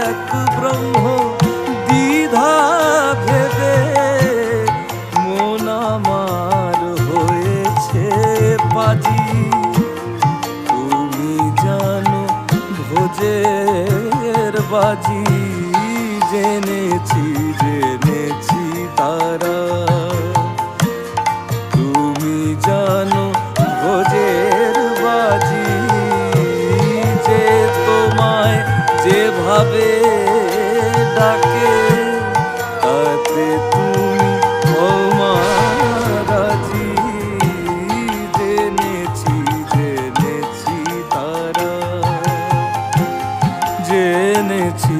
এক ব্রহ্ম দ্বিধা ভেবে মন আমার হয়েছে পাজি। তুমি জানো ভোজের বাজি, জেনেছি জেনেছি তারা। তুমি জানো ভোজের বাজি, যে তোমায় যেভাবে ডাকে তাতে তুমি রাজি। জেনেছি জেনেছি তারা, জেনেছি